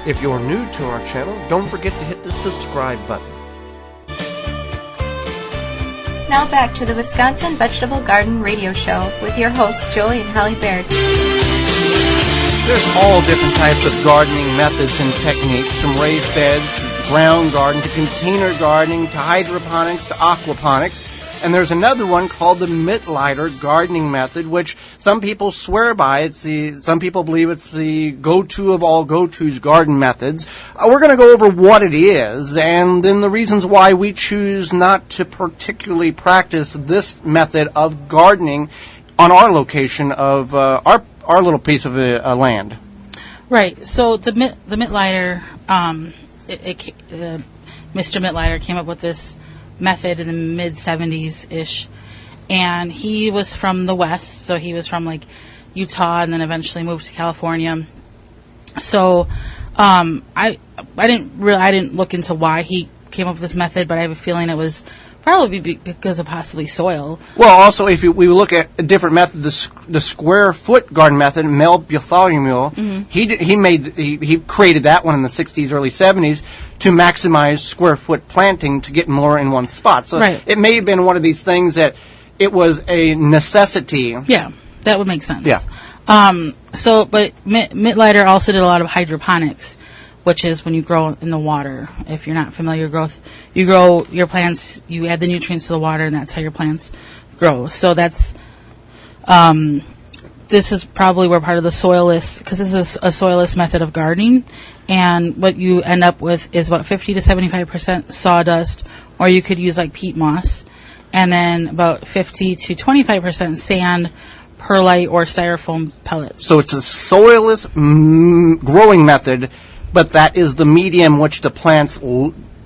If you're new to our channel, don't forget to hit the subscribe button. Now back to the Wisconsin Vegetable Garden Radio Show with your hosts, Joey and Holly Baird. There's all different types of gardening methods and techniques, from raised beds to ground garden to container gardening to hydroponics to aquaponics. And there's another one called the Mittleider gardening method, which some people swear by. Some people believe it's the go-to of all go-tos garden methods. We're going to go over what it is and then the reasons why we choose not to particularly practice this method of gardening on our location of our little piece of land. Right. So the Mittleider, Mr. Mittleider came up with this method in the mid-70s-ish, and he was from the West, so he was from like Utah and then eventually moved to California. So I didn't look into why he came up with this method, but I have a feeling it was probably because of possibly soil. Well, also, if we look at a different method, the square foot garden method, Mel Bartholomew, he created that one in the 60s, early 70s to maximize square foot planting to get more in one spot. So It may have been one of these things that it was a necessity. Yeah, that would make sense. Yeah. But Mittleider also did a lot of hydroponics, which is when you grow in the water. If you're not familiar, you grow your plants, you add the nutrients to the water, and that's how your plants grow. So that's, this is probably where part of the soilless, because this is a soilless method of gardening, and what you end up with is about 50 to 75% sawdust, or you could use like peat moss, and then about 50 to 25% sand, perlite, or styrofoam pellets. So it's a soilless growing method, but that is the medium which the plants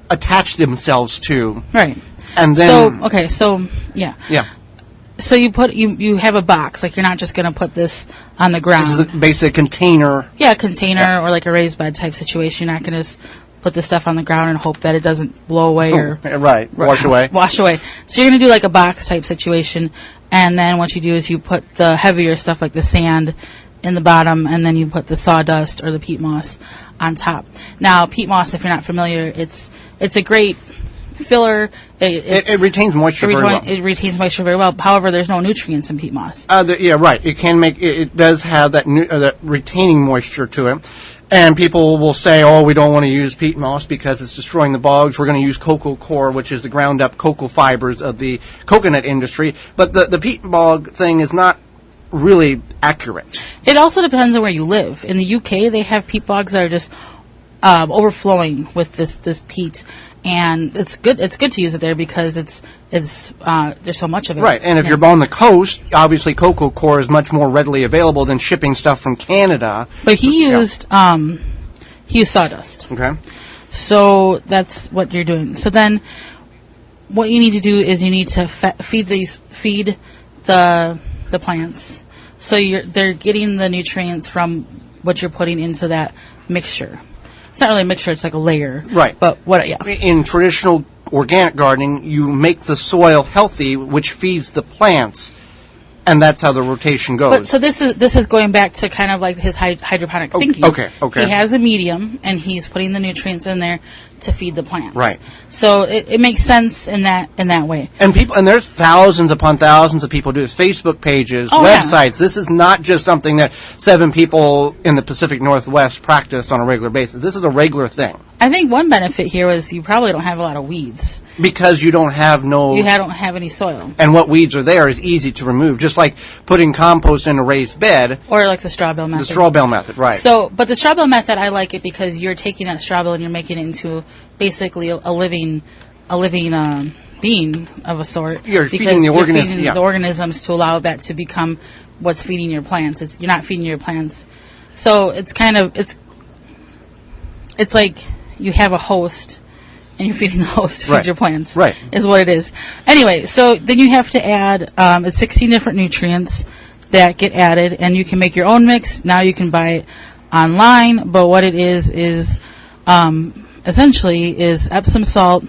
attach themselves to. Right. And then Yeah. So you have a box, like you're not just going to put this on the ground. This is basically a container. Yeah, a container or like a raised bed type situation. You're not going to just put this stuff on the ground and hope that it doesn't blow away wash away. Wash away. So you're going to do like a box type situation, and then what you do is you put the heavier stuff like the sand in the bottom, and then you put the sawdust or the peat moss on top. Now, peat moss, if you're not familiar, it's a great filler. It retains moisture very well. It retains moisture very well. However, there's no nutrients in peat moss. It does have that retaining moisture to it. And people will say, oh, we don't want to use peat moss because it's destroying the bogs. We're going to use cocoa coir, which is the ground up cocoa fibers of the coconut industry. But the peat bog thing is not really accurate. It also depends on where you live. In the UK, they have peat bogs that are just overflowing with this peat, and it's good to use it there because there's so much of it. Right, and if you're on the coast, obviously cocoa coir is much more readily available than shipping stuff from Canada. But he used sawdust. Okay. So that's what you're doing. So then, what you need to do is you need to feed the plants, so they're getting the nutrients from what you're putting into that mixture. It's not really a mixture; it's like a layer. Right. But in traditional organic gardening, you make the soil healthy, which feeds the plants, and that's how the rotation goes. But so this is going back to kind of like his hydroponic thinking. Okay. He has a medium, and he's putting the nutrients in there to feed the plants. Right. So it makes sense in that way. And there's thousands upon thousands of people do this. Facebook pages, websites. Yeah. This is not just something that 7 people in the Pacific Northwest practice on a regular basis. This is a regular thing. I think one benefit here is you probably don't have a lot of weeds. Because you don't have any soil. And what weeds are there is easy to remove, just like putting compost in a raised bed. Or like the straw bale method. The straw bale method, right. But the straw bale method, I like it because you're taking that straw bale and you're making it into basically a living being of a sort. You're feeding the organisms. The organisms to allow that to become what's feeding your plants. You're not feeding your plants. So it's kind of, it's like you have a host and you're feeding the host to feed your plants. Right. Is what it is. Anyway, so then you have to add, it's 16 different nutrients that get added, and you can make your own mix. Now you can buy it online, but what it is essentially is Epsom salt,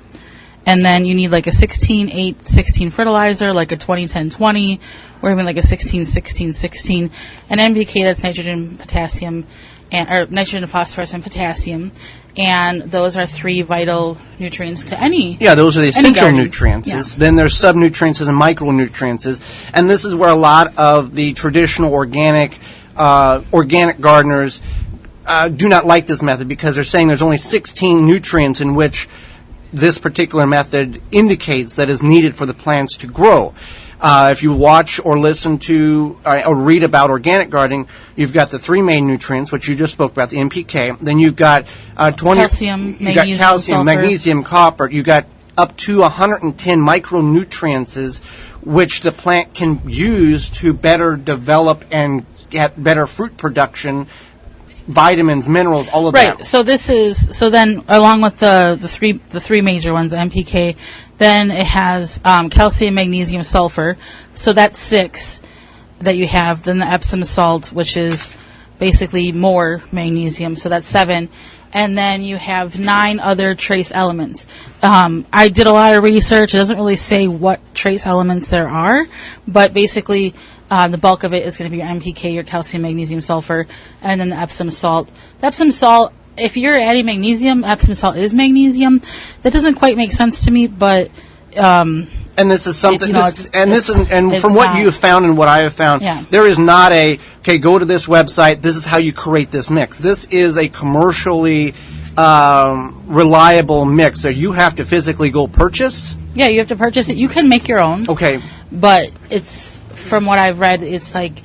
and then you need like a 16-8-16 fertilizer, like a 20-10-20, or even like a 16-16-16, and NPK, that's nitrogen, potassium, or nitrogen, phosphorus, and potassium. And those are 3 vital nutrients to any. Yeah, those are the essential garden. nutrients. Yeah. Then there's subnutrients and micronutrients. And this is where a lot of the traditional organic gardeners do not like this method, because they're saying there's only 16 nutrients in which this particular method indicates that is needed for the plants to grow. If you watch or listen to or read about organic gardening, you've got the 3 main nutrients, which you just spoke about, the NPK. Then you've got 20 calcium, you got calcium, magnesium, copper. You got up to 110 micronutrients, which the plant can use to better develop and get better fruit production. Vitamins, minerals, all of that. Right. So then along with the three major ones, the NPK, then it has calcium, magnesium, sulfur. So that's 6 that you have. Then the Epsom salt, which is basically more magnesium. So that's 7. And then you have 9 other trace elements. I did a lot of research. It doesn't really say what trace elements there are, but basically the bulk of it is going to be your NPK, your calcium, magnesium, sulfur, and then the Epsom salt. The Epsom salt, if you're adding magnesium, Epsom salt is magnesium. That doesn't quite make sense to me, but and this is something, from from what you have found and what I have found, there is not go to this website, this is how you create this mix. This is a commercially reliable mix that you have to physically go purchase. Yeah, you have to purchase it. You can make your own. Okay. But it's, from what I've read, it's like,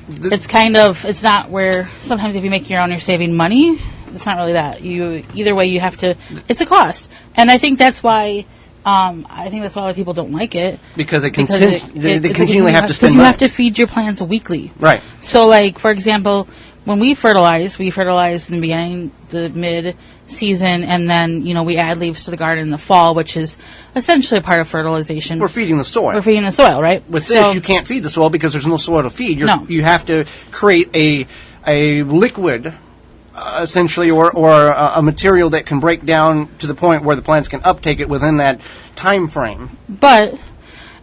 it's not where, sometimes if you make your own, you're saving money. It's not really that. Either way, you have to, it's a cost. And I think that's why, a lot of people don't like it. Because they continually have to spend money. Because you have to feed your plants weekly. Right. So, like, for example, when we fertilize in the beginning, the mid-season, and then, we add leaves to the garden in the fall, which is essentially a part of fertilization. We're feeding the soil. We're feeding the soil, right? With this, you can't feed the soil because there's no soil to feed. No. You have to create a liquid, essentially, or a material that can break down to the point where the plants can uptake it within that time frame.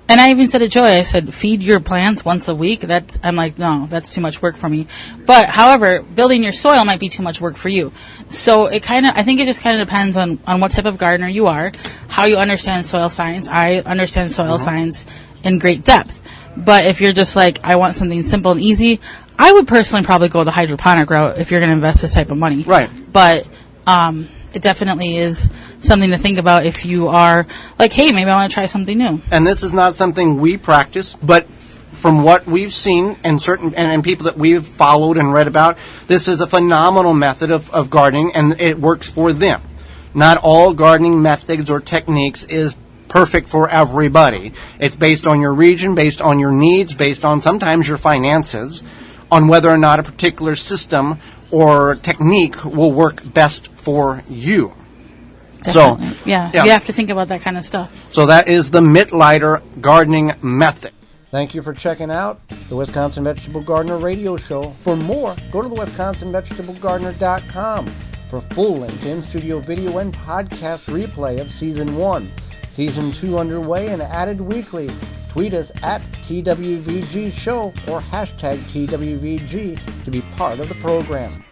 And I even said to Joy, I said, feed your plants once a week. I'm like, no, that's too much work for me. But, however, building your soil might be too much work for you. So I think it just kind of depends on what type of gardener you are, how you understand soil science. I understand soil science in great depth. But if you're just like, I want something simple and easy, I would personally probably go the hydroponic route if you're going to invest this type of money. Right. But it definitely is something to think about if you are like, hey, maybe I want to try something new. And this is not something we practice, but from what we've seen and people that we've followed and read about, this is a phenomenal method of gardening, and it works for them. Not all gardening methods or techniques is perfect for everybody. It's based on your region, based on your needs, based on sometimes your finances, on whether or not a particular system or technique will work best for you. Definitely. So, yeah, you have to think about that kind of stuff. So that is the Mittleider gardening method. Thank you for checking out the Wisconsin Vegetable Gardener radio show. For more, go to the WisconsinVegetableGardener.com for full-length in-studio video and podcast replay of Season 1. Season 2 underway and added weekly. Tweet us at TWVG Show or hashtag TWVG to be part of the program.